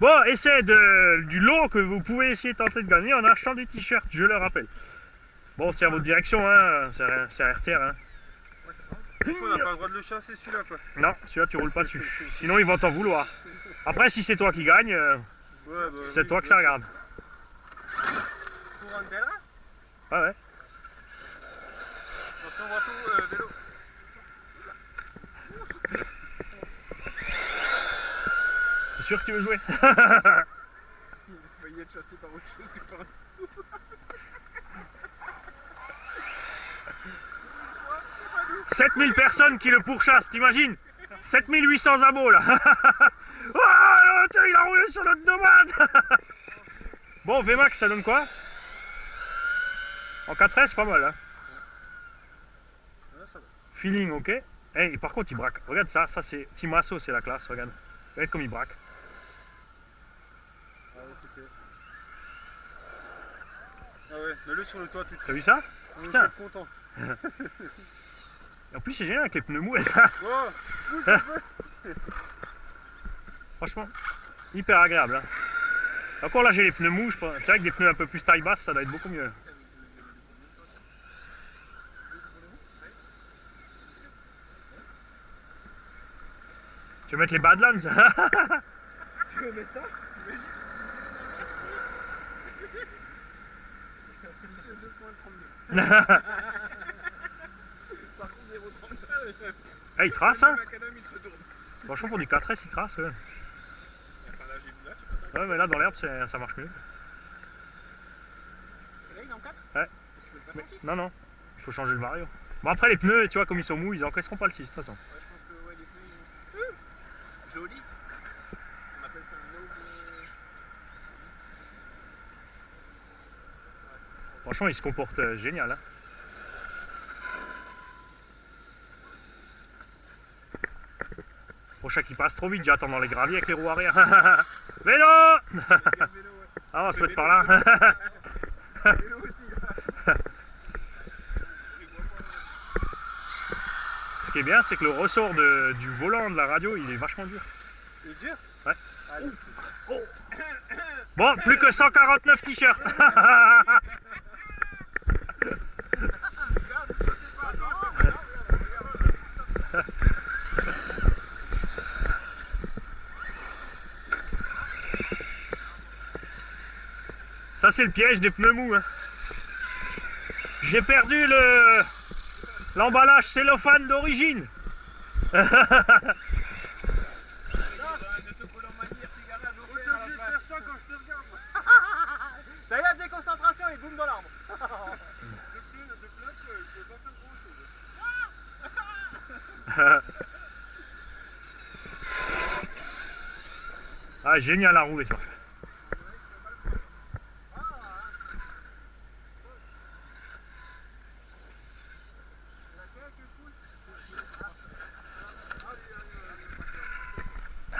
Bon, essai du lot que vous pouvez essayer de tenter de gagner en achetant des t-shirts, je le rappelle. Bon, c'est à votre direction, hein, c'est un RTR. Hein. On n'a pas le droit de le chasser celui-là quoi. Non, celui-là tu roules pas dessus. Sinon ils vont t'en vouloir. Après, si c'est toi qui gagne, c'est toi que ça regarde. Pour un bel Ouais, ouais. Attention, bateau, vélo. C'est sûr que tu veux jouer? Il a failli être chassé par autre chose que par nous. 7000 personnes qui le pourchassent, t'imagines? 7800 abos là. Oh, tiens, il a roulé sur notre domaine. Bon, VMAX, ça donne quoi? En 4S, c'est pas mal. Hein. Feeling, ok. Hey, par contre, il braque. Regarde ça, ça c'est Timasso, c'est la classe, regarde. Regarde comme il braque. Ah ouais, mets-le sur le toit tout de suite. T'as vu ça? Putain. Content. En plus, c'est génial avec les pneus mous. Oh, Franchement, hyper agréable. Hein. Encore là, j'ai les pneus mous. C'est vrai que des pneus un peu plus taille basse, ça doit être beaucoup mieux. Tu veux mettre les Badlands? Tu veux mettre ça? Hey, il trace, hein? Franchement, pour du 4S, il trace. Ouais, ouais mais là, dans l'herbe, ça marche mieux. Ouais. Mais, non, non, il faut changer le vario. Bon, après, les pneus, tu vois, comme ils sont mous, ils encaisseront pas le 6 de toute façon. Joli. On appelle ça un Franchement, il se comporte génial. Hein. Prochain qui passe trop vite, j'attends dans les graviers avec les roues arrière. Vélo. Ah, on va se mettre par là. Ce qui est bien, c'est que le ressort du volant de la radio, il est vachement dur. Il est dur? Ouais. Oh. Bon, plus que 149 t-shirts. Ça, c'est le piège des pneus mous. Hein. J'ai perdu l'emballage cellophane d'origine. T'as eu la déconcentration et boum dans l'arbre. Ah, génial à rouler ça.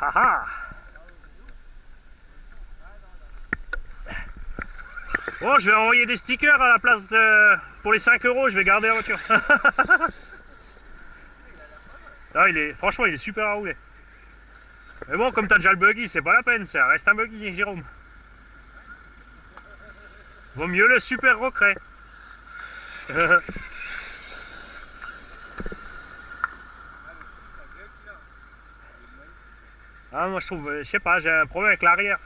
Haha. Bon, je vais envoyer des stickers à la place pour les 5 €, je vais garder la voiture. Ah, franchement, il est super à rouler. Mais bon, comme t'as déjà le buggy, c'est pas la peine, ça reste un buggy, Jérôme. Vaut mieux le super recret. Ah, moi je trouve, je sais pas, j'ai un problème avec l'arrière.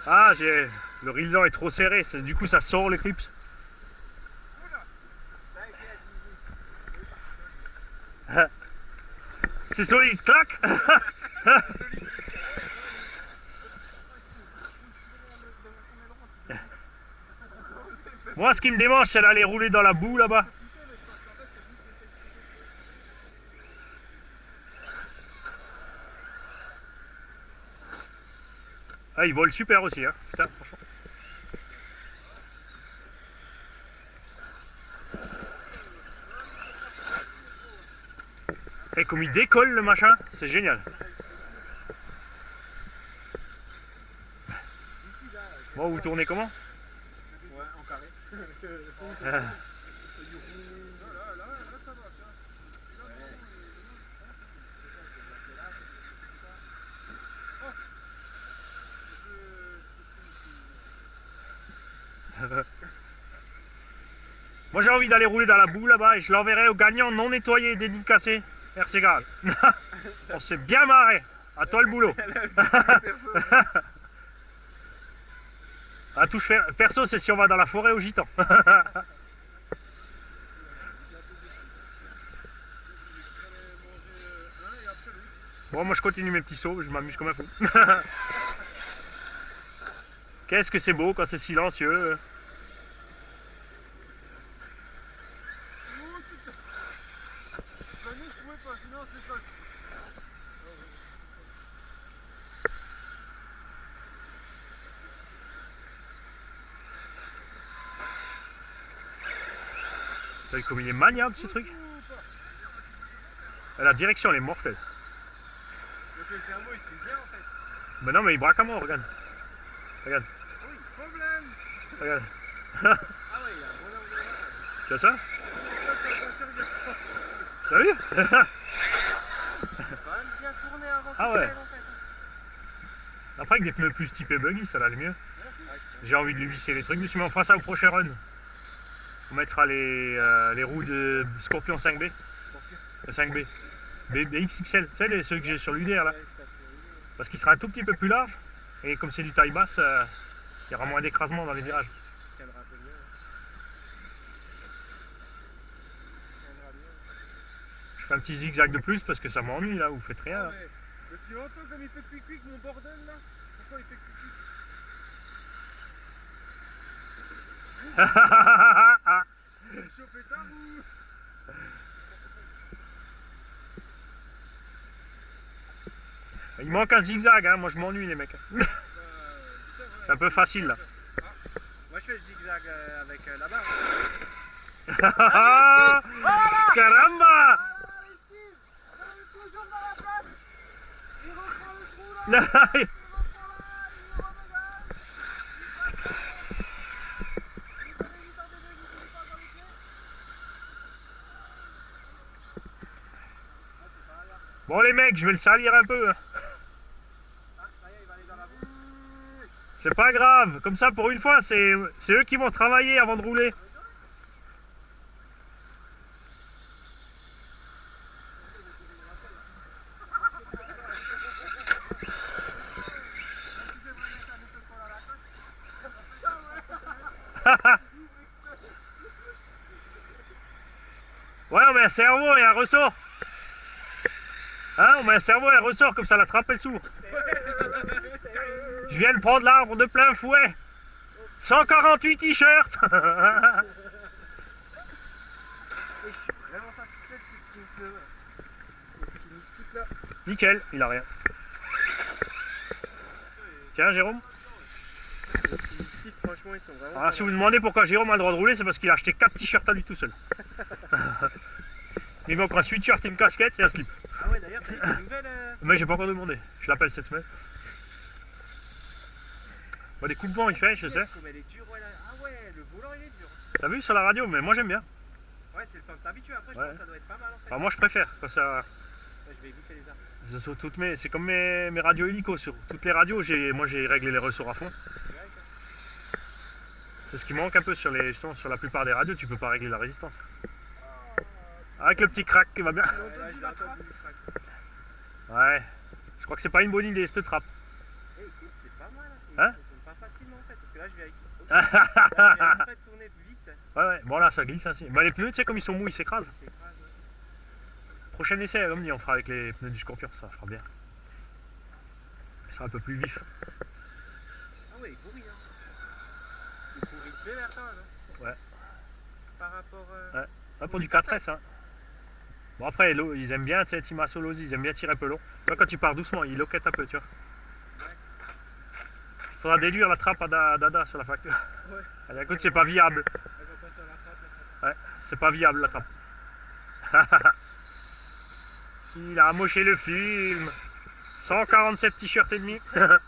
Ah, le rilsan est trop serré, du coup ça sort les clips. C'est solide, clac. Moi, ce qui me démange, c'est d'aller rouler dans la boue là-bas. Ah, il vole super aussi, hein. Putain, franchement. Et comme il décolle le machin, c'est génial. Ici, là, Bon, vous tournez comment? ouais, en carré. Ah. Là, ça va, tiens. Moi j'ai envie d'aller rouler dans la boue là-bas et je l'enverrai aux gagnants non nettoyés et dédicacés. RC Graal. On s'est bien marré. À toi le boulot. La touche perso, c'est si on va dans la forêt au gitan. Bon, moi je continue mes petits sauts, je m'amuse comme un fou. Qu'est-ce que c'est beau quand c'est silencieux. T'as vu comme il est maniable ce truc. La direction elle est mortelle. Le cerveau il suit bien en fait. Mais non mais il braque à mort, regarde. Regarde. Oui, problème. Regarde. Ah ouais, il a un bon angle de droite. Tu vois ça? T'as vu? Il va quand même bien tourner avant Ah qu'il ouais. pèse, en fait. Après avec des pneus plus typés buggy ça allait mieux. J'ai envie de lui visser les trucs dessus mais on fera ça au prochain run. On mettra les roues de Scorpion 5B. 5B. BXXL, tu sais ceux que j'ai sur l'UDR là. Parce qu'il sera un tout petit peu plus large. Et comme c'est du taille basse, il y aura moins d'écrasement dans les virages. Tiendra un peu mieux. Tiendra mieux. Je fais un petit zigzag de plus parce que ça m'ennuie là, vous faites rien. Là. Ouais. Depuis longtemps comme il fait quick mon bordel là. Pourquoi il fait quick? Chauffez ta roue. Il manque un zigzag, hein. Moi je m'ennuie les mecs. C'est un peu facile là. Moi je fais le zigzag avec la barre. Caramba! Bon les mecs, je vais le salir un peu. C'est pas grave, comme ça pour une fois, c'est eux qui vont travailler avant de rouler. Ouais, on met un cerveau et un ressort. Hein, on met un cerveau et un ressort, comme ça la trappe est sourde. Je viens de prendre l'arbre de plein fouet. 148 t-shirts. Je suis vraiment satisfait de ce petit pneu. Le petit mystique là. Nickel, il a rien. Tiens Jérôme. Les petits mystiques franchement ils sont vraiment. Alors si vous demandez pourquoi Jérôme a le droit de rouler, c'est parce qu'il a acheté 4 t-shirts à lui tout seul. Il manque un sweatshirt et une casquette et un slip. Ah ouais d'ailleurs c'est une nouvelle. Mais j'ai pas encore demandé, je l'appelle cette semaine. Bon, des coups de vent il fait, je sais. Comme elle est dure, ouais, là. Ah ouais, le volant il est dur. T'as vu sur la radio, mais moi j'aime bien. Ouais, c'est le temps de t'habituer après, je Ouais. pense que ça doit être pas mal en fait. Enfin, moi je préfère quand ça. Ouais, je vais éviter les arbres. Sur toutes c'est comme mes radios hélico. Sur toutes les radios, moi j'ai réglé les ressorts à fond. C'est ce qui manque un peu sur la plupart des radios, tu peux pas régler la résistance. Avec le petit crack qui va bien. Ouais, là, j'ai entendu le crack. Ouais, je crois que c'est pas une bonne idée cette trappe. Eh, écoute, c'est pas mal. Hein? Ça tourne pas facilement en fait, parce que là je vais exprès de tourner plus vite. Ouais, bon là ça glisse ainsi. Bah, les pneus, tu sais, comme ils sont mous, ils s'écrasent. C'est grave. Prochain essai, comme dit, on fera avec les pneus du Scorpion, ça fera bien. Il sera un peu plus vif. Ah ouais, il pourrit hein. Il pourrit de la fin là. Ouais. Par rapport. Ouais. Ouais, pour du 4S, hein. Bon après, ils aiment bien, tu sais, Team Asolosi, ils aiment bien tirer un peu long. Tu vois, quand tu pars doucement, ils loquettent un peu, tu vois. Faudra déduire la trappe à Dada sur la facture. Ouais. Allez, écoute, c'est pas viable. Elle va passer à la trappe. Ouais, c'est pas viable la trappe. Il a amoché le film. 147 t-shirts et demi. Ça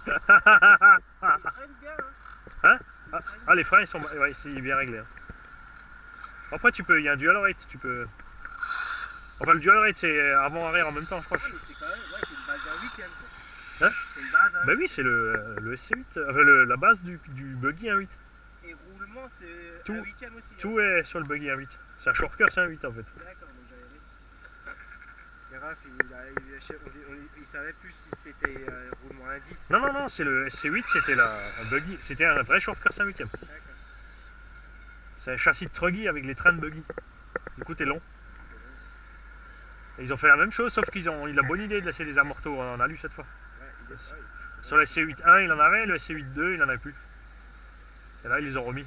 traîne bien hein. Hein? Ah Ah, les freins ils sont ouais, c'est bien réglé. Hein. Après il y a un dual rate, tu peux. Enfin le dual rate c'est avant-arrière en même temps je crois. Ah, mais c'est quand même, ouais, c'est une base d'un week-end. Hein? C'est une base, hein. Bah oui c'est le SC8, enfin la base du buggy 1.8. Et roulement, c'est Tout- un huitième aussi. Tout est sur le buggy 1.8. C'est un shortcut, c'est un 8 en fait. D'accord, donc j'avais vu. Parce que Raph, il savait plus si c'était roulement indice. Non, non, non, c'est le SC8, c'était un buggy, c'était un vrai shortcut, c'est un 8ème. D'accord. C'est un châssis de truggy avec les trains de buggy. Du coup, t'es long. Et ils ont fait la même chose, sauf qu'ils ont eu la bonne idée de laisser les amortos en alu cette fois. Ouais, Sur le SC8-1, il en avait, le SC8-2, il en avait plus. Et là, ils les ont remis.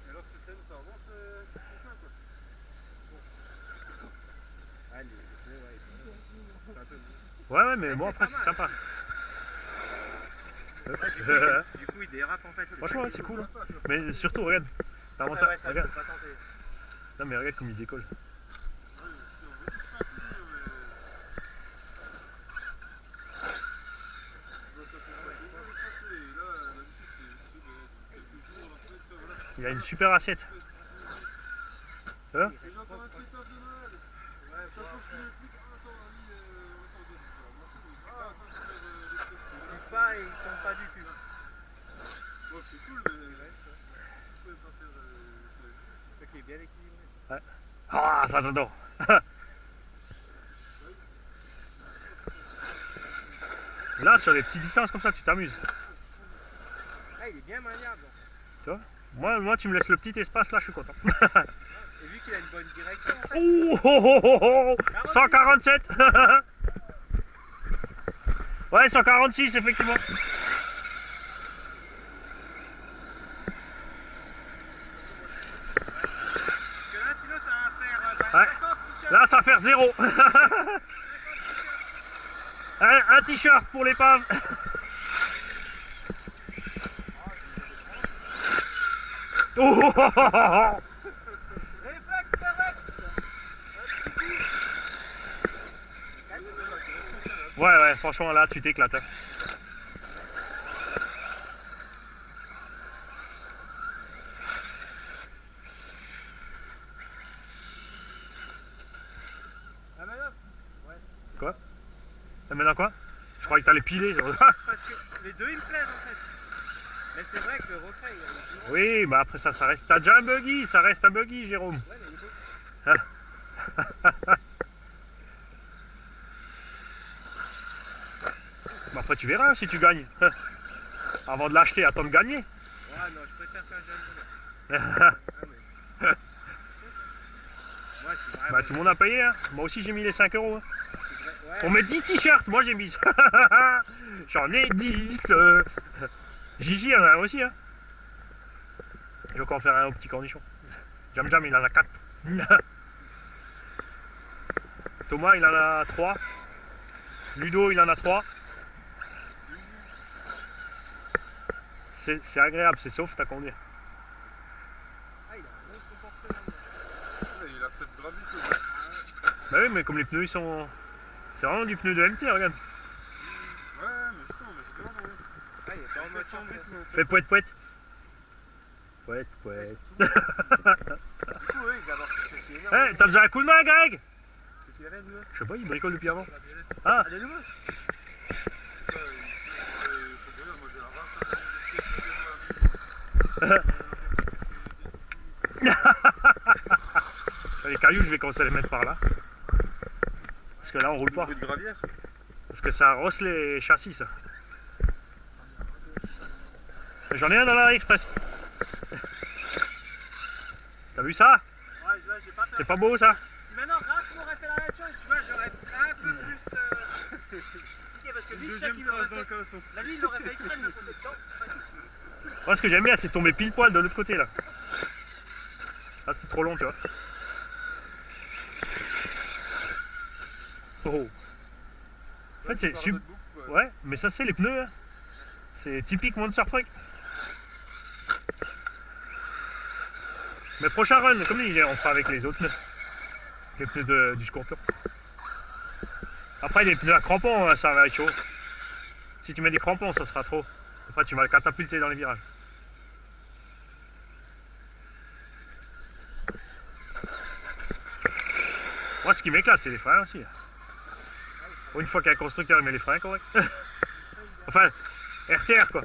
Alors ce thème, ça avance quoi. Ah, les pneus, ouais, c'est un peu. Ouais, ouais, mais Ouais, bon, c'est après, pas c'est mal. sympa. Du coup, il dérape en fait. Franchement, ouais, c'est cool. Hein. Mais surtout, regarde. La Ouais, montagne, ouais, ça, je regarde. peux pas tenter. Non, mais regarde comme il décolle. Il a une super assiette. Hein? Il pique pas et il tombe pas du cul. Ok, bien équilibré. Ah, ça j'adore. Là, sur les petites distances comme ça, tu t'amuses. Ah, il est bien maniable. Tu vois? Moi, tu me laisses le petit espace là, je suis content. Et vu qu'il a une bonne direction, en fait. Oh, oh, oh, oh, oh, 147. Ouais, 146 effectivement. Parce que là, sinon, ça va faire Ouais. 50 t-shirts. Là, ça va faire 0. Un t-shirt pour l'épave. Oh, oh, oh, oh, oh. Réflexe correct. Ouais, ouais, franchement, là, tu t'éclates. Hein. Ah, maintenant, Quoi? Et maintenant quoi? Je croyais que t'allais piler. parce que les deux, ils me plaisent, en fait. Mais c'est vrai que le refrain, il est dur. Oui, mais après ça reste. T'as déjà un buggy, ça reste un buggy, Jérôme. Ouais, mais il est beau. Bah, après, tu verras si tu gagnes. Avant de l'acheter, attends de gagner. Ouais, non, je préfère faire jeune. Moi, c'est vraiment. Bah, tout le monde a payé. Hein. Moi aussi, j'ai mis les 5 euros. Hein. C'est vrai, ouais. On met 10 t-shirts, moi j'ai mis. J'en ai 10. Gigi en a un aussi. Hein. Je vais encore faire un au petit cornichon. Jam Jam, il en a 4. Thomas, il en a 3. Ludo, il en a 3. C'est agréable, c'est sauf, t'as conduire. Ah, il a un bon comportement. Il accepte gravité. Bah oui, mais comme les pneus, ils sont. C'est vraiment du pneu de MT, regarde. Ouais, mais justement, mais c'est bien, ouais. Ah, il est pas en mode chambre. Fais poète poète. Poète poète. Du coup, oui, d'abord, c'est énorme. Eh, t'as besoin d'un coup de main, Greg? Qu'est-ce qu'il avait, nous? Je sais pas, il bricole depuis avant. Ah, Ah, de nouveau? les cailloux, je vais commencer à les mettre par là. Parce que là, on roule pas. Bruit de gravière. Parce que ça rosse les châssis, ça. J'en ai un dans la express. T'as vu ça? Ouais, j'ai pas C'était peur. pas beau, ça? Si maintenant Raph m'aurait fait la même chose, tu vois, j'aurais un peu plus. Expliqué, parce que lui, je sais qu'il l'aurait fait. Là, lui, il l'aurait fait exprès de me poser dedans. Moi, ce que j'aime bien, c'est tomber pile poil de l'autre côté, là. Là, c'est trop long, tu vois. Oh. En fait, c'est sub. Ouais, mais ça, c'est les pneus. Hein. C'est typique Monster Truck. Mais prochain run, comme dit, on fera avec les autres pneus. Les pneus du Scorpion. Après, les pneus à crampons, ça va être chaud. Si tu mets des crampons, ça sera trop. Après, tu vas le catapulter dans les virages. Moi, ce qui m'éclate, c'est les freins aussi. Une fois qu'un constructeur met les freins corrects. Enfin, RTR quoi.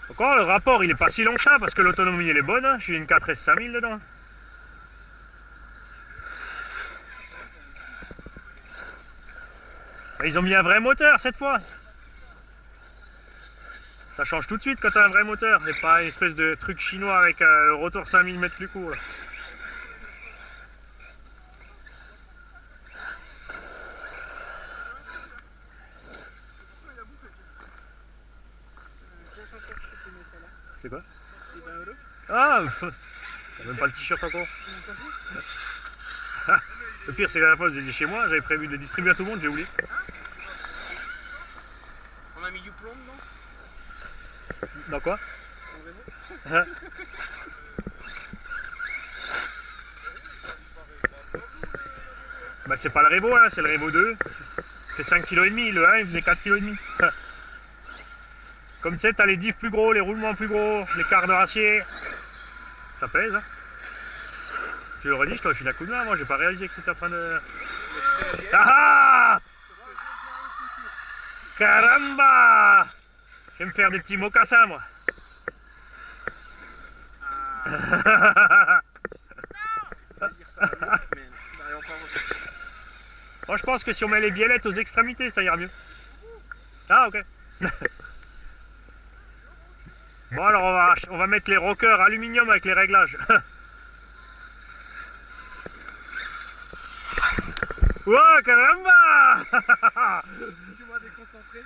Encore, le rapport il est pas si long que ça parce que l'autonomie elle est bonne, hein. J'ai une 4S 5000 dedans. Mais ils ont mis un vrai moteur cette fois. Ça change tout de suite quand t'as un vrai moteur et pas une espèce de truc chinois avec le rotor 5000 mètres plus court. Là. C'est quoi? Ah, t'as même pas le t-shirt encore. Le pire c'est que la dernière fois je l'ai dit chez moi, j'avais prévu de le distribuer à tout le monde, j'ai oublié. On a mis du plomb dedans? Dans quoi? Bah c'est pas le Revo, hein, c'est le Revo 2. Il fait 5,5 kg, le 1 il faisait 4,5 kg. Comme tu sais, t'as les diffs plus gros, les roulements plus gros, les quarts de acier. Ça pèse. Hein. Tu l'aurais dit, je t'aurais filé un coup de main, moi j'ai pas réalisé que tu étais en train de... Ah ah! Caramba! Je vais me faire des petits mocassins moi. Moi je pense que si on met les biellettes aux extrémités, ça ira mieux. Ah ok. Bon alors on va mettre les rockers aluminium avec les réglages. Wow, caramba! Tu m'as déconcentré.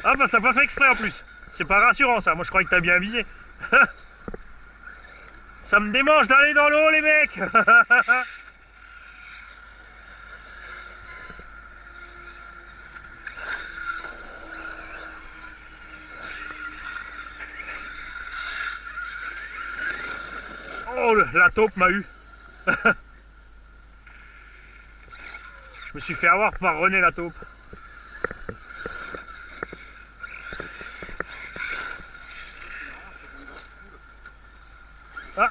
Ah bah t'as pas fait exprès en plus. C'est pas rassurant ça, moi je croyais que t'as bien visé. Ça me démange d'aller dans l'eau les mecs. Oh la taupe m'a eu. Je me suis fait avoir par René la taupe. Ah,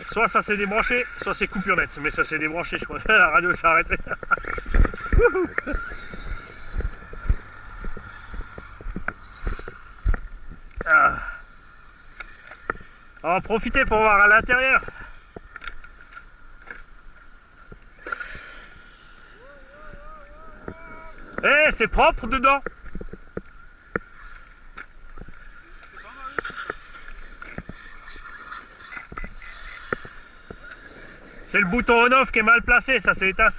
soit ça s'est débranché, soit c'est coupure nette. Mais ça s'est débranché, je crois. La radio s'est arrêtée. Ah. On va en profiter pour voir à l'intérieur. Eh, c'est propre dedans. C'est le bouton on-off qui est mal placé, ça s'est éteint.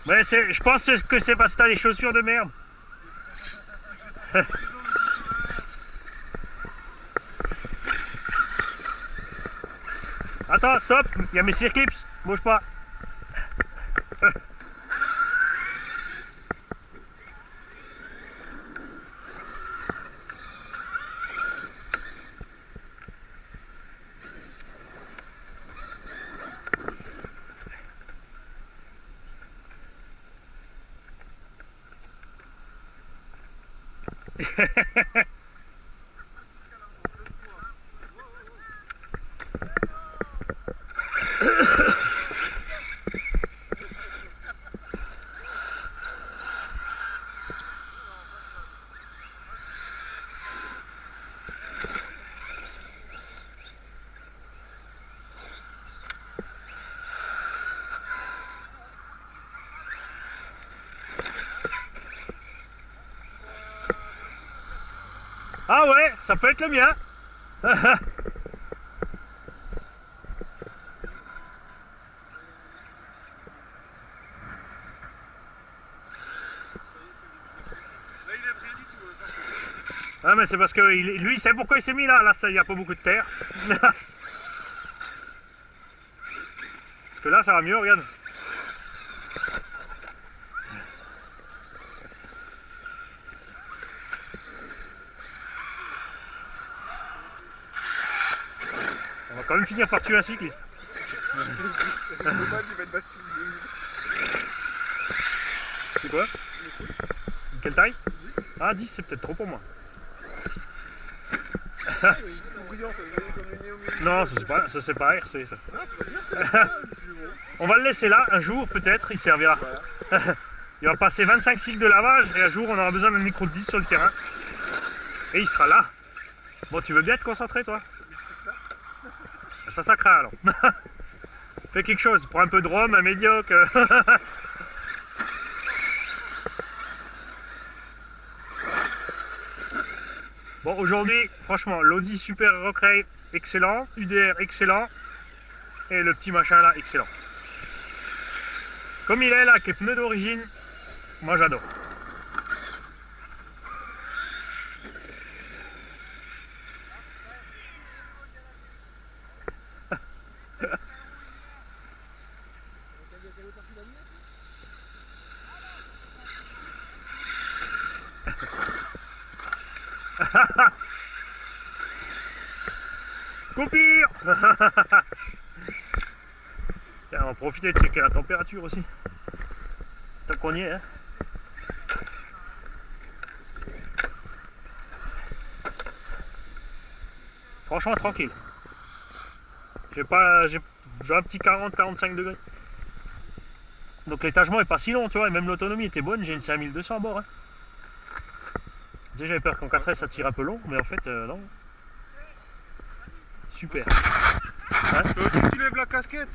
Mais je pense que c'est parce que t'as les chaussures de merde. Attends, stop, il y a mes circlips, bouge pas. Ah ouais, ça peut être le mien. Ah mais c'est parce que lui il sait pourquoi il s'est mis là, là il n'y a pas beaucoup de terre. que là, ça va mieux, regarde. On va quand même finir par tuer un cycliste. C'est quoi? Quelle taille? Ah, 10, c'est peut-être trop pour moi. Non, ça c'est pas RC ça. On va le laisser là, un jour peut-être il servira. Il va passer 25 cycles de lavage et un jour on aura besoin d'un micro de 10 sur le terrain. Et il sera là. Bon, tu veux bien te concentrer toi? Ça craint alors. Fais quelque chose, prends un peu de rhum, un médiocre. Bon, aujourd'hui, franchement, l'Audi Super Rockrey, excellent. UDR, excellent. Et le petit machin là, excellent. Comme il est là, avec les pneus d'origine, moi j'adore. Coupure. On va profiter de checker la température aussi. Tant qu'on y est. Hein. Franchement tranquille. J'ai un petit 40-45 degrés. Donc l'étagement est pas si long, tu vois, et même l'autonomie était bonne, j'ai une 5200 à bord. Hein. Déjà j'avais peur qu'en 4S ça tire un peu long, mais en fait non. Super. Hein? Tu lèves la casquette?